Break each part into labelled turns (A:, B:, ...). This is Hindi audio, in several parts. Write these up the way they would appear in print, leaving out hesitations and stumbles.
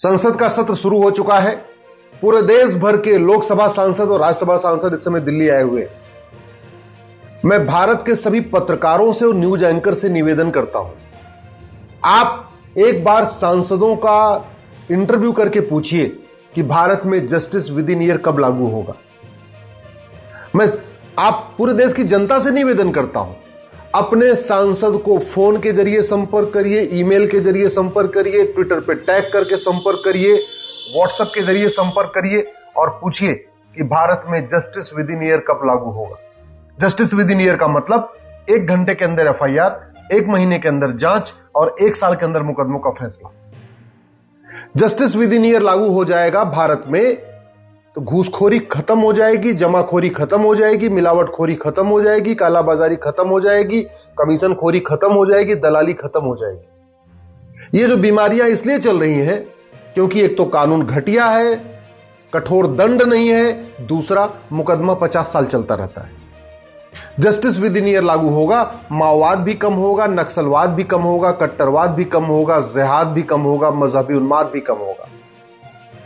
A: संसद का सत्र शुरू हो चुका है। पूरे देश भर के लोकसभा सांसद और राज्यसभा सांसद इस समय दिल्ली आए हुए। मैं भारत के सभी पत्रकारों से और न्यूज एंकर से निवेदन करता हूं, आप एक बार सांसदों का इंटरव्यू करके पूछिए कि भारत में जस्टिस विद इन ईयर कब लागू होगा। आप पूरे देश की जनता से निवेदन करता हूं, अपने सांसद को फोन के जरिए संपर्क करिए, ईमेल के जरिए संपर्क करिए, ट्विटर पे टैग करके संपर्क करिए, व्हाट्सएफ के जरिए संपर्क करिए और पूछिए कि भारत में जस्टिस विद इन ईयर कब लागू होगा। जस्टिस विद इन ईयर का मतलब 1 घंटे के अंदर एफआईआर, 1 महीने के अंदर जांच और 1 साल के अंदर मुकदमों का फैसला। जस्टिस विद इन ईयर लागू हो जाएगा भारत में तो घूसखोरी खत्म हो जाएगी, जमाखोरी खत्म हो जाएगी, मिलावटखोरी खत्म हो जाएगी, कालाबाजारी खत्म हो जाएगी, कमीशन खोरी खत्म हो जाएगी, दलाली खत्म हो जाएगी। ये जो बीमारियां इसलिए चल रही हैं क्योंकि एक तो कानून घटिया है, कठोर दंड नहीं है, दूसरा मुकदमा 50 साल चलता रहता है। जस्टिस विद इन ईयर लागू होगा, माओवाद भी कम होगा, नक्सलवाद भी कम होगा, कट्टरवाद भी कम होगा, जिहाद भी कम होगा, मजहबी उन्माद भी कम होगा।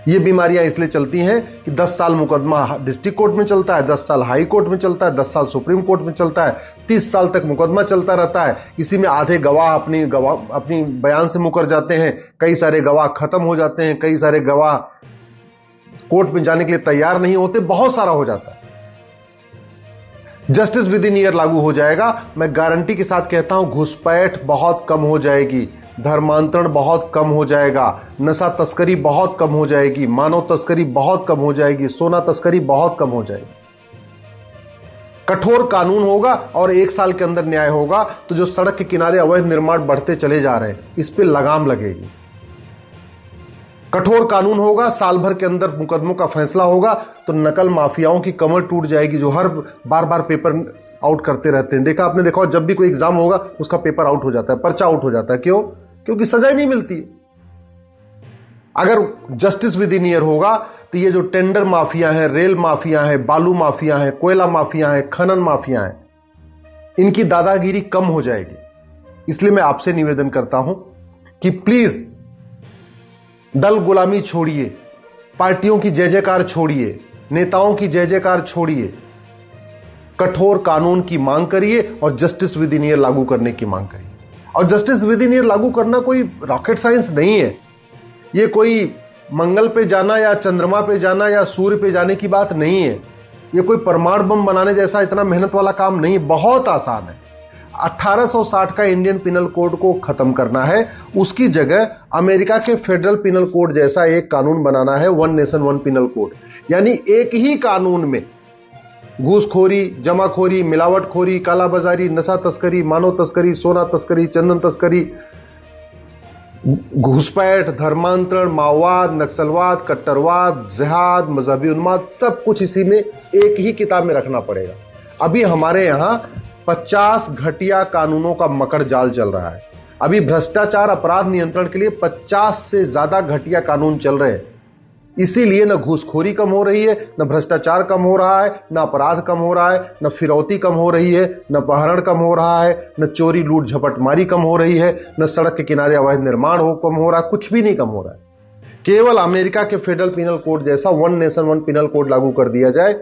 A: ये बीमारियां इसलिए चलती हैं कि 10 साल मुकदमा डिस्ट्रिक्ट कोर्ट में चलता है, 10 साल हाई कोर्ट में चलता है, 10 साल सुप्रीम कोर्ट में चलता है, 30 साल तक मुकदमा चलता रहता है। इसी में आधे गवाह अपनी बयान से मुकर जाते हैं, कई सारे गवाह खत्म हो जाते हैं, कई सारे गवाह कोर्ट में जाने के लिए तैयार नहीं होते, बहुत सारा हो जाता है। जस्टिस विद इन ईयर लागू हो जाएगा, मैं गारंटी के साथ कहता हूं घुसपैठ बहुत कम हो जाएगी, धर्मांतरण बहुत कम हो जाएगा, नशा तस्करी बहुत कम हो जाएगी, मानव तस्करी बहुत कम हो जाएगी, सोना तस्करी बहुत कम हो जाएगी। कठोर कानून होगा और 1 साल के अंदर न्याय होगा तो जो सड़क के किनारे अवैध निर्माण बढ़ते चले जा रहे हैं इस पे लगाम लगेगी। कठोर कानून होगा, साल भर के अंदर मुकदमों का फैसला होगा तो नकल माफियाओं की कमर टूट जाएगी जो हर बार पेपर आउट करते रहते हैं। आपने देखा जब भी कोई एग्जाम होगा उसका पेपर आउट हो जाता है, पर्चा आउट हो जाता है। क्यों? क्योंकि सजा ही नहीं मिलती। अगर जस्टिस विद इन ईयर होगा तो ये जो टेंडर माफिया है, रेल माफिया है, बालू माफिया है, कोयला माफिया है, खनन माफिया है, इनकी दादागिरी कम हो जाएगी। इसलिए मैं आपसे निवेदन करता हूं कि प्लीज दल गुलामी छोड़िए, पार्टियों की जय जयकार छोड़िए, नेताओं की जय जयकार छोड़िए, कठोर कानून की मांग करिए और जस्टिस विद इन ईयर लागू करने की मांग करिए। और जस्टिस विद इन ईयर लागू करना कोई रॉकेट साइंस नहीं है। ये कोई मंगल पे जाना या चंद्रमा पे जाना या सूर्य पे जाने की बात नहीं है। ये कोई परमाणु बम बनाने जैसा इतना मेहनत वाला काम नहीं, बहुत आसान है। 1860 का इंडियन पिनल कोड को खत्म करना है, उसकी जगह अमेरिका के फेडरल पिनल कोड जैसा एक कानून बनाना है, 1 नेशन 1 पिनल कोड। यानी एक ही कानून में घूसखोरी, जमाखोरी, मिलावटखोरी, कालाबाजारी, नशा तस्करी, मानव तस्करी, सोना तस्करी, चंदन तस्करी, घुसपैठ, धर्मांतरण, माओवाद, नक्सलवाद, कट्टरवाद, जिहाद, मजहबी उन्माद, सब कुछ इसी में एक ही किताब में रखना पड़ेगा। अभी हमारे यहां 50 घटिया कानूनों का मकड़ जाल चल रहा है। अभी भ्रष्टाचार अपराध नियंत्रण के लिए 50 से ज्यादा घटिया कानून चल रहे हैं। इसीलिए न घूसखोरी कम हो रही है, न भ्रष्टाचार कम हो रहा है, न अपराध कम हो रहा है, न फिरौती कम हो रही है, न अपहरण कम हो रहा है, न चोरी लूट झपटमारी कम हो रही है, न सड़क के किनारे अवैध निर्माण कम हो रहा है, कुछ भी नहीं कम हो रहा है। केवल अमेरिका के फेडरल पिनल कोड जैसा 1 नेशन 1 पिनल कोड लागू कर दिया जाए,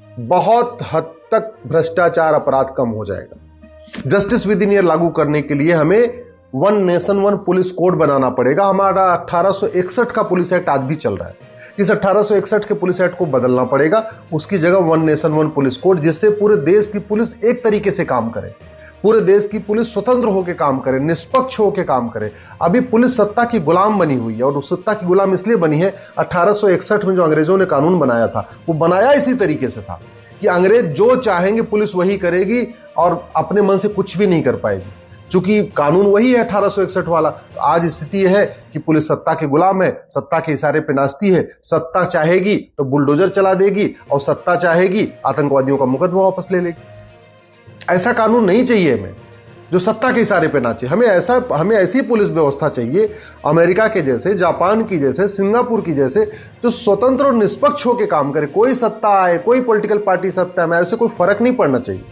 A: बहुत हद तक भ्रष्टाचार अपराध कम हो जाएगा। जस्टिस विद इन ईयर लागू करने के लिए हमें 1 नेशन 1 पुलिस कोड बनाना पड़ेगा। हमारा 1861 का पुलिस एक्ट आज भी चल रहा है, इस 1861 के पुलिस एक्ट को बदलना पड़ेगा। उसकी जगह 1 नेशन 1 पुलिस कोड, जिससे पूरे देश की पुलिस एक तरीके से काम करे, पूरे देश की पुलिस स्वतंत्र होकर काम करे, निष्पक्ष होकर काम करे। अभी पुलिस सत्ता की गुलाम बनी हुई है और उस सत्ता की गुलाम इसलिए बनी है, 1861 में जो अंग्रेजों ने कानून बनाया था वो बनाया इसी तरीके से था कि अंग्रेज जो चाहेंगे पुलिस वही करेगी और अपने मन से कुछ भी नहीं कर पाएगी। चूंकि कानून वही है 1861 वाला, आज स्थिति यह है कि पुलिस सत्ता के गुलाम है, सत्ता के इशारे पे नाचती है। सत्ता चाहेगी तो बुलडोजर चला देगी और सत्ता चाहेगी आतंकवादियों का मुकदमा वापस ले लेगी। ऐसा कानून नहीं चाहिए हमें जो सत्ता के इशारे पे नाचे। हमें ऐसी पुलिस व्यवस्था चाहिए अमेरिका के जैसे, जापान की जैसे, सिंगापुर की जैसे, जो स्वतंत्र और निष्पक्ष होकर काम करे। कोई सत्ता आए, कोई पॉलिटिकल पार्टी सत्ता में, ऐसे कोई फर्क नहीं पड़ना चाहिए।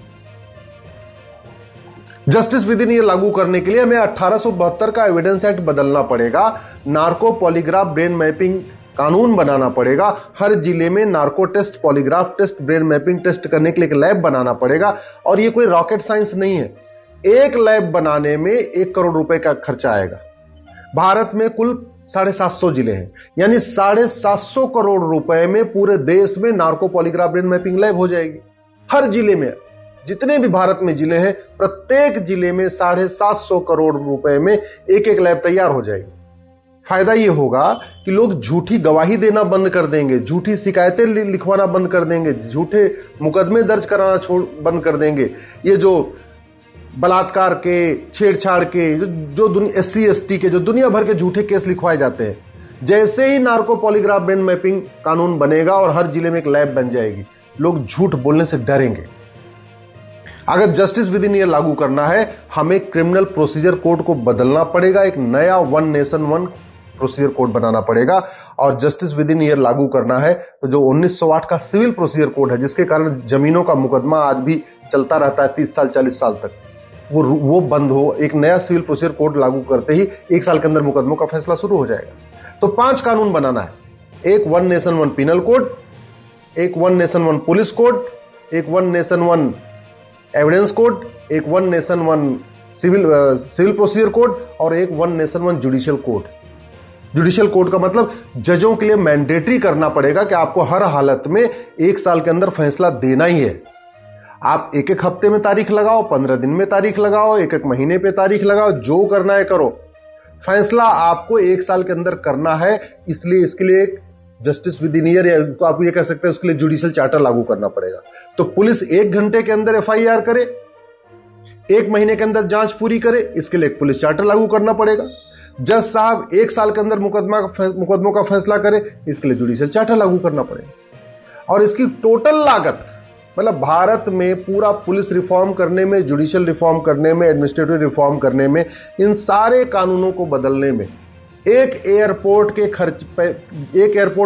A: जस्टिस विद इन ईयर लागू करने के लिए हमें 1872 का एविडेंस एक्ट बदलना पड़ेगा, नार्को पॉलीग्राफ ब्रेन मैपिंग कानून बनाना पड़ेगा, हर जिले में narco test, polygraph test, brain mapping test करने के लिए एक लैब बनाना पड़ेगा। और ये कोई रॉकेट साइंस नहीं है, एक लैब बनाने में 1 करोड़ रुपए का खर्चा आएगा। भारत में कुल 750 जिले हैं, यानी 750 करोड़ रुपए में पूरे देश में narco polygraph brain mapping lab हो जाएगी। हर जिले में, जितने भी भारत में जिले हैं, प्रत्येक जिले में 750 करोड़ रुपए में एक एक लैब तैयार हो जाएगी। फायदा यह होगा कि लोग झूठी गवाही देना बंद कर देंगे, झूठी शिकायतें लिखवाना बंद कर देंगे, झूठे मुकदमे दर्ज कराना बंद कर देंगे। ये जो बलात्कार के, छेड़छाड़ के, जो SC ST के जो दुनिया भर के झूठे केस लिखवाए जाते हैं, जैसे ही नार्को पॉलीग्राफ ब्रेन मैपिंग कानून बनेगा और हर जिले में एक लैब बन जाएगी, लोग झूठ बोलने से डरेंगे। अगर जस्टिस विद इन ईयर लागू करना है, हमें क्रिमिनल प्रोसीजर कोड को बदलना पड़ेगा, एक नया one nation one procedure code बनाना पड़ेगा। और जस्टिस विद इन ईयर लागू करना है तो जो 1908 का सिविल प्रोसीजर कोड है, जिसके कारण जमीनों का मुकदमा आज भी चलता रहता है 30 साल 40 साल तक, वो बंद हो। एक नया सिविल प्रोसीजर कोड लागू करते ही 1 साल के अंदर मुकदमों का फैसला शुरू हो जाएगा। तो 5 कानून बनाना है, एक one nation one penal code, एक one nation one police code, एक one nation one evidence code, एक one nation one civil procedure code और एक one nation one judicial code. Judicial code का मतलब जजों के लिए मैंडेटरी करना पड़ेगा कि आपको हर हालत में 1 साल के अंदर फैसला देना ही है। आप एक एक हफ्ते में तारीख लगाओ, 15 दिन में तारीख लगाओ, एक एक महीने पे तारीख लगाओ, जो करना है करो, फैसला आपको 1 साल के अंदर करना है। इसलिए इसके लिए एक जस्टिस विद इन ईयर, या आप ये कह सकते हैं उसके लिए जुडिशियल चार्टर लागू करना पड़ेगा। तो पुलिस 1 घंटे के अंदर FIR करे, 1 महीने के अंदर जांच पूरी करे, इसके लिए एक पुलिस चार्टर लागू करना पड़ेगा। जज साहब 1 साल के अंदर मुकदमों का फैसला करे, इसके लिए जुडिशियल चार्टर लागू करना पड़ेगा। और इसकी टोटल लागत, मतलब भारत में पूरा पुलिस रिफॉर्म करने में, जुडिशियल रिफॉर्म करने में, एडमिनिस्ट्रेटिव रिफॉर्म करने में, इन सारे कानूनों को बदलने में, एक एयरपोर्ट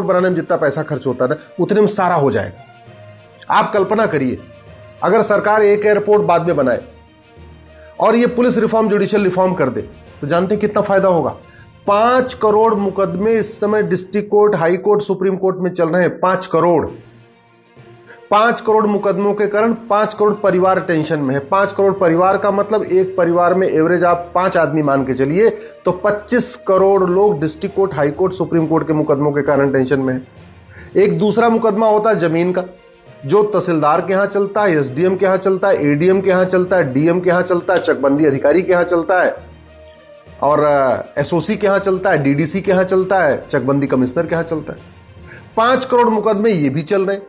A: बनाने में जितना पैसा खर्च होता है ना, उतने में सारा हो जाएगा। आप कल्पना करिए, अगर सरकार एक एयरपोर्ट बाद में बनाए और ये पुलिस रिफॉर्म, जुडिशियल रिफॉर्म कर दे, तो जानते हैं कितना फायदा होगा। 5 करोड़ मुकदमे इस समय district court, high court, supreme court में चल रहे हैं। 5 करोड़ मुकदमों के कारण 5 करोड़ परिवार टेंशन में है। 5 करोड़ परिवार का मतलब एक परिवार में एवरेज आप 5 आदमी मान के चलिए, तो 25 करोड़ लोग district court, high court, supreme court के मुकदमों के कारण टेंशन में है। एक दूसरा मुकदमा होता है जमीन का, जो तहसीलदार के यहां चलता है, SDM के यहां चलता है, ADM के यहां चलता है, DM के यहां चलता है, चकबंदी अधिकारी के यहां चलता है, और SOC के यहां चलता है, DDC के यहां चलता है, चकबंदी कमिश्नर के यहां चलता है। 5 करोड़ मुकदमे ये भी चल रहे हैं।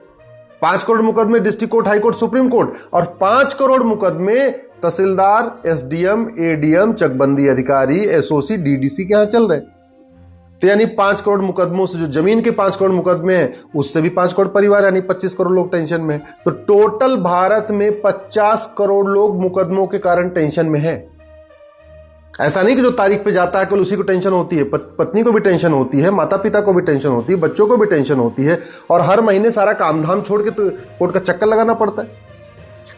A: 5 करोड़ मुकदमे district court, high court, supreme court, और 5 करोड़ मुकदमे तहसीलदार, SDM, ADM, चकबंदी अधिकारी, SOC, DDC के यहां चल रहे हैं। तो यानी 5 करोड़ मुकदमों से, जो जमीन के 5 करोड़ मुकदमे हैं, उससे भी 5 करोड़ परिवार, यानी 25 करोड़ लोग टेंशन में हैं। तो टोटल भारत में 50 करोड़ लोग मुकदमों के कारण टेंशन में हैं। ऐसा नहीं कि जो तारीख पे जाता है केवल उसी को टेंशन होती है, पत्नी को भी टेंशन होती है, माता पिता को भी टेंशन होती है, बच्चों को भी टेंशन होती है, और हर महीने सारा काम धाम छोड़ के तो कोर्ट का चक्कर लगाना पड़ता है।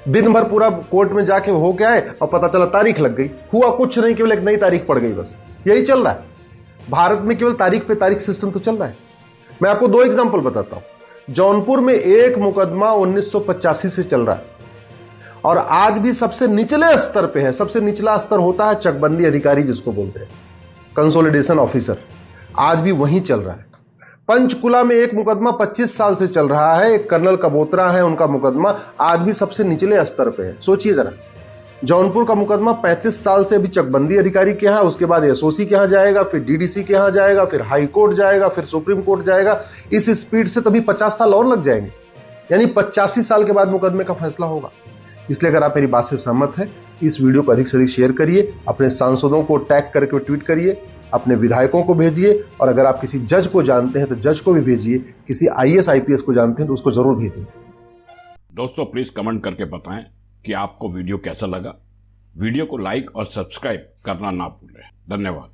A: दिन भर पूरा कोर्ट में जाके हो के आए और पता चला तारीख लग गई, हुआ कुछ नहीं, केवल एक नई तारीख पड़ गई, बस यही चल रहा है भारत में। केवल तारीख पे तारीख सिस्टम तो चल रहा है। मैं आपको 2 एग्जांपल बताता हूं। जौनपुर में एक मुकदमा 1985 से चल रहा है, और आज भी सबसे निचले स्तर पे है। सबसे निचला स्तर होता है चकबंदी अधिकारी, जिसको बोलते हैं कंसोलिडेशन ऑफिसर, आज भी वहीं चल रहा है। पंचकुला में एक मुकदमा 25 साल से चल रहा है, एक कर्नल कबोत्रा है, उनका मुकदमा आज भी सबसे निचले स्तर पे है। सोचिए जरा, जौनपुर का मुकदमा 35 साल से अभी चकबंदी अधिकारी के यहां, उसके बाद SOC के यहां जाएगा, फिर DDC के यहां जाएगा, फिर हाई कोर्ट जाएगा, फिर सुप्रीम कोर्ट जाएगा। इस स्पीड से तभी 50 साल और लग जाएंगे, यानी 85 साल के बाद मुकदमे का फैसला होगा। इसलिए अगर आप मेरी बात से सहमत हैं, इस वीडियो को अधिक से अधिक शेयर करिए, अपने सांसदों को टैग करके ट्वीट करिए, अपने विधायकों को भेजिए, और अगर आप किसी जज को जानते हैं तो जज को भी भेजिए, किसी IAS IPS को जानते हैं तो उसको जरूर भेजिए।
B: दोस्तों प्लीज कमेंट करके बताएं कि आपको वीडियो कैसा लगा। वीडियो को लाइक और सब्सक्राइब करना ना भूलें। धन्यवाद।